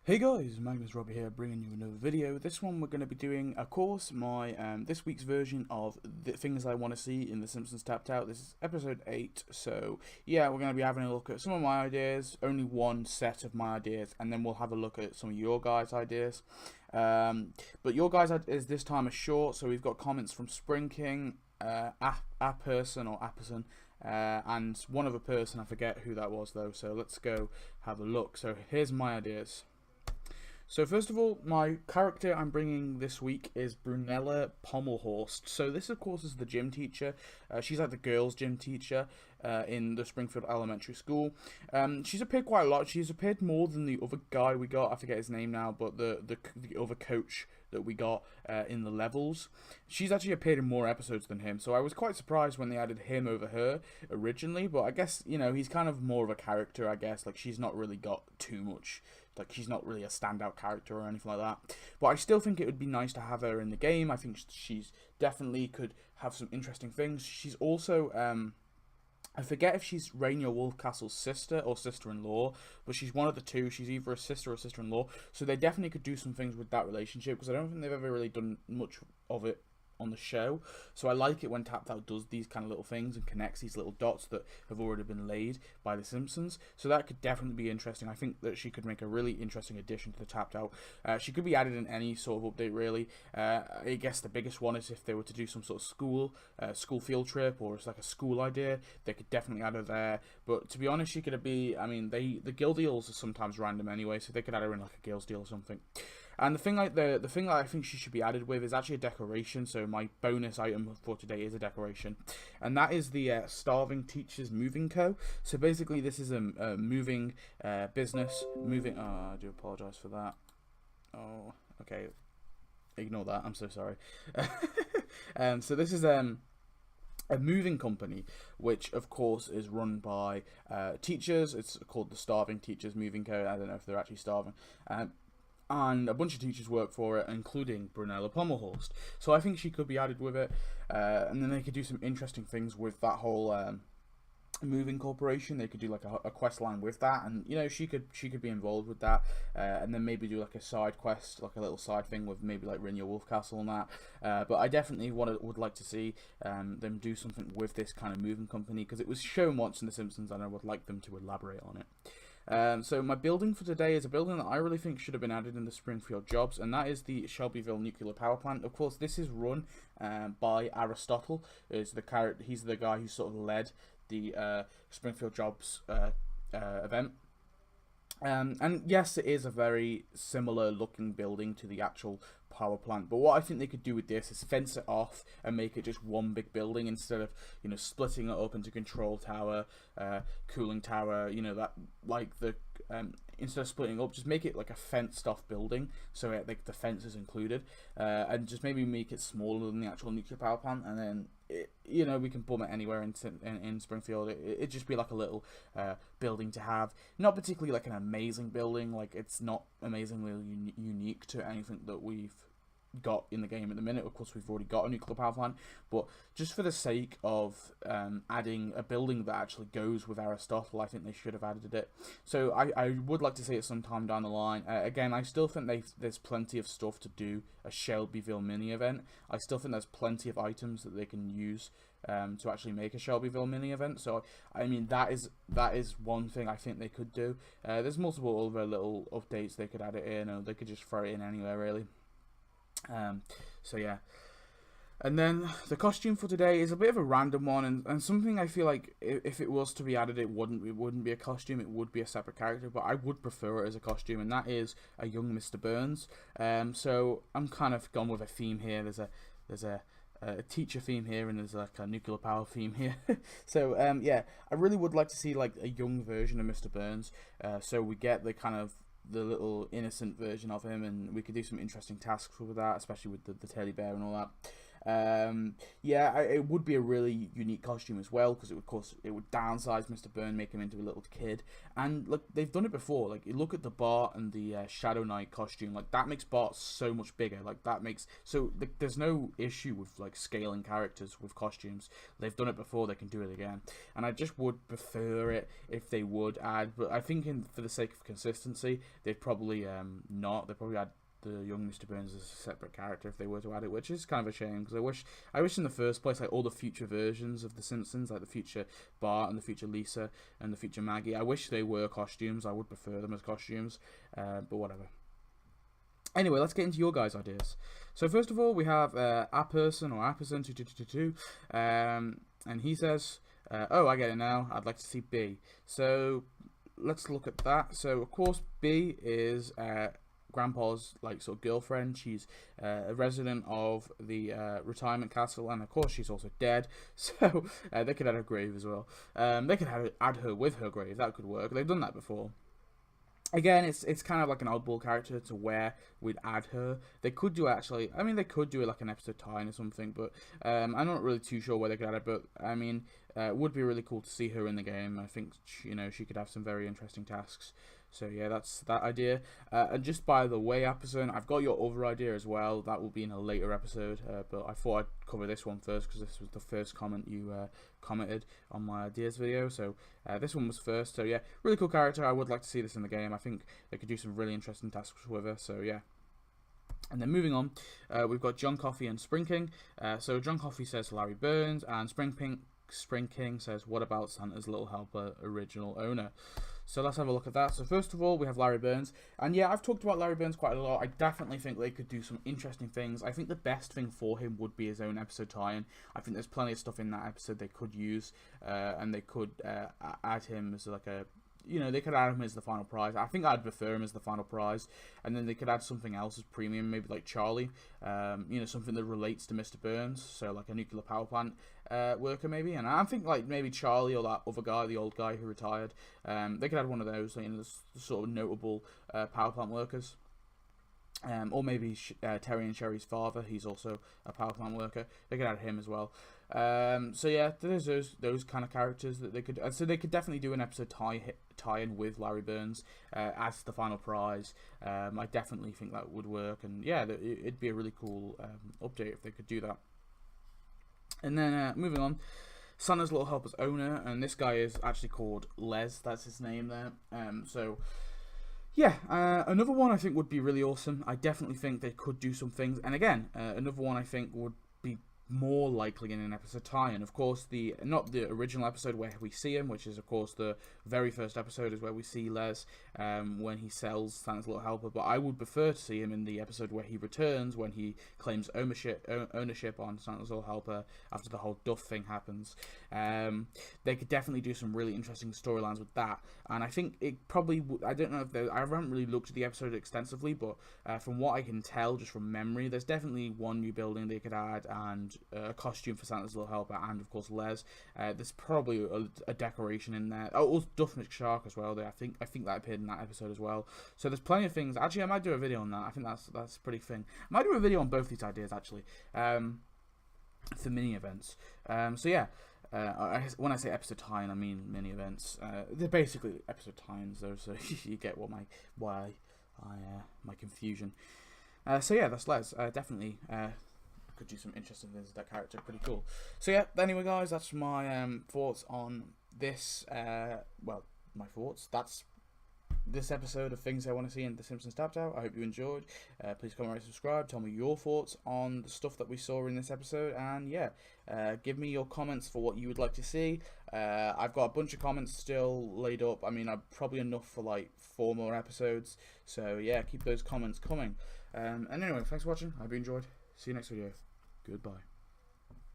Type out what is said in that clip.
Hey guys, Magnus here, bringing you another video. This one we're going to be doing, of course, my this week's version of the things I want to see in The Simpsons Tapped Out. This is episode 8, so yeah, we're going to be having a look at some of my ideas, only one set of my ideas, and then we'll have a look at some of your guys' ideas. But your guys' ideas this time are short, so we've got comments from Springking, a person or Apperson, and one other person, I forget who that was though, so let's go have a look. So here's my ideas. So first of all, my character I'm bringing this week is Brunella Pommelhorst. So this, of course, is the gym teacher. She's like the girls' gym teacher in the Springfield Elementary School. She's appeared quite a lot. She's appeared more than the other guy we got. I forget his name now, but the other coach that we got in the levels. She's actually appeared in more episodes than him, so I was quite surprised when they added him over her originally. But I guess, you know, he's kind of more of a character, I guess. Like, she's not really got too much. Like, she's not really a standout character or anything like that. But I still think it would be nice to have her in the game. I think she's definitely could have some interesting things. She's also, I forget if she's Rainier Wolfcastle's sister or sister-in-law, but she's one of the two. She's either a sister or sister-in-law. So they definitely could do some things with that relationship, because I don't think they've ever really done much of it on the show. So I like it when Tapped Out does these kind of little things and connects these little dots that have already been laid by the Simpsons. So that could definitely be interesting. I think that she could make a really interesting addition to the Tapped Out. She could be added in any sort of update, really. I guess the biggest one is if they were to do some sort of school field trip, or it's like a school idea, they could definitely add her there. But to be honest, she could be, I mean, the guild deals are sometimes random anyway, so they could add her in like a guild deal or something. And the thing that I think she should be added with is actually a decoration. So my bonus item for today is a decoration, and that is the Starving Teachers Moving Co. So basically, this is a moving business. Moving. Oh, I do apologize for that. Oh, okay. Ignore that. I'm so sorry. So this is a moving company, which of course is run by teachers. It's called the Starving Teachers Moving Co. I don't know if they're actually starving. And a bunch of teachers work for it, including Brunella Pommelhorst. So I think she could be added with it, and then they could do some interesting things with that whole moving corporation. They could do like a quest line with that, and you know, she could be involved with that, and then maybe do like a side quest, like a little side thing with maybe like Rainier Wolfcastle and that. But I definitely would like to see them do something with this kind of moving company, because it was shown once in The Simpsons, and I would like them to elaborate on it. So my building for today is a building that I really think should have been added in the Springfield jobs, and that is the Shelbyville Nuclear Power Plant. Of course, this is run by Aristotle. He's the guy who sort of led the Springfield jobs event. And yes, it is a very similar looking building to the actual power plant, but what I think they could do with this is fence it off and make it just one big building, instead of, you know, splitting it up into control tower, cooling tower, you know, that, like the instead of splitting up, just make it like a fenced off building, so like the fence is included, and just maybe make it smaller than the actual nuclear power plant, and then you know, we can boom it anywhere in Springfield. It'd just be like a little building to have, not particularly like an amazing building, like it's not amazingly unique to anything that we've got in the game at the minute. Of course, we've already got a nuclear power plant, but just for the sake of adding a building that actually goes with Aristotle, I think they should have added it. So I would like to see it sometime down the line. Again, I still think there's plenty of stuff to do a Shelbyville mini event. I still think there's plenty of items that they can use to actually make a Shelbyville mini event. So I mean, that is one thing I think they could do. There's multiple other little updates they could add it in, or they could just throw it in anywhere, really. So yeah, and then the costume for today is a bit of a random one, and something I feel like if it was to be added, it wouldn't be a costume, it would be a separate character, but I would prefer it as a costume, and that is a young Mr. Burns. So I'm kind of gone with a theme here. There's a teacher theme here, and there's like a nuclear power theme here. So yeah, I really would like to see like a young version of Mr. Burns, so we get the little innocent version of him, and we could do some interesting tasks with that, especially with the teddy bear and all that. Yeah, it would be a really unique costume as well, because of course it would downsize Mr. Burn, make him into a little kid. And look, they've done it before. Like, you look at the Bart and the Shadow Knight costume, like that makes Bart so much bigger. Like that makes there's no issue with like scaling characters with costumes. They've done it before, they can do it again. And I just would prefer it if they would add, but I think for the sake of consistency, they'd probably not. They probably add the young Mr. Burns as a separate character if they were to add it, which is kind of a shame, because I wish in the first place, like all the future versions of the Simpsons, like the future Bart and the future Lisa and the future Maggie, I wish they were costumes. I would prefer them as costumes, but whatever. Anyway, let's get into your guys' ideas. So first of all, we have Apperson2222, and he says, oh, I get it now, I'd like to see B. So let's look at that. So of course B is Grandpa's like sort of girlfriend. She's a resident of the retirement castle, and of course she's also dead. So they could add her grave as well. They could add her with her grave. That could work. They've done that before. Again, it's kind of like an oddball character to where we'd add her. They could do actually. I mean, they could do it like an episode tie or something, but I'm not really too sure where they could add it. But I mean, it would be really cool to see her in the game. I think she could have some very interesting tasks. So yeah, that's that idea. And just by the way, Apperson, I've got your other idea as well. That will be in a later episode. But I thought I'd cover this one first because this was the first comment you commented on my ideas video. So this one was first. So yeah, really cool character. I would like to see this in the game. I think they could do some really interesting tasks with her. So yeah. And then moving on, we've got John Coffey and Springking. So John Coffey says Larry Burns, and Springking says, what about Santa's Little Helper original owner? So let's have a look at that. So first of all, we have Larry Burns. And yeah, I've talked about Larry Burns quite a lot. I definitely think they could do some interesting things. I think the best thing for him would be his own episode tie-in. I think there's plenty of stuff in that episode they could use. And they could add him as like a... they could add him as the final prize. I think I'd prefer him as the final prize. And then they could add something else as premium, maybe like Charlie. Something that relates to Mr. Burns. So like a nuclear power plant worker maybe. And I think like maybe Charlie or that other guy, the old guy who retired. They could add one of those, the sort of notable power plant workers. Or maybe Terry and Sherry's father. He's also a power plant worker. They could add him as well. So yeah, there's those kind of characters that they could. So they could definitely do an episode tie-in with Larry Burns as the final prize. I definitely think that would work, and yeah, it'd be a really cool update if they could do that. And then moving on, Santa's Little Helper's owner, and this guy is actually called Les. That's his name there. So. Yeah, another one I think would be really awesome. I definitely think they could do some things. And again, another one I think would be more likely in an episode tie-in. Of course, not the original episode where we see him, which is of course the very first episode is where we see Les when he sells Santa's Little Helper. But I would prefer to see him in the episode where he returns, when he claims ownership on Santa's Little Helper after the whole Duff thing happens. They could definitely do some really interesting storylines with that. And I think it probably, I don't know if I haven't really looked at the episode extensively, but from what I can tell just from memory, there's definitely one new building they could add, and a costume for Santa's Little Helper, and of course Les. There's probably a decoration in there. Oh, also Duff McShark as well. I think that appeared in that episode as well. So there's plenty of things. Actually, I might do a video on that. I think that's pretty thing. I might do a video on both these ideas actually, for mini events. So yeah. When I say episode tie-in, I mean mini events. They're basically episode tie-ins, though, so you get my confusion. So yeah, that's Les. Definitely could do some interesting things with that character. Pretty cool. So yeah. Anyway, guys, that's my thoughts on this. My thoughts. That's this episode of things I want to see in The Simpsons Tapped Out. I hope you enjoyed. Please comment, rate, subscribe. Tell me your thoughts on the stuff that we saw in this episode. And yeah, give me your comments for what you would like to see. I've got a bunch of comments still laid up. I mean, I'm probably enough for like 4 more episodes. So yeah, keep those comments coming. And anyway, thanks for watching. I hope you enjoyed. See you next video. Goodbye.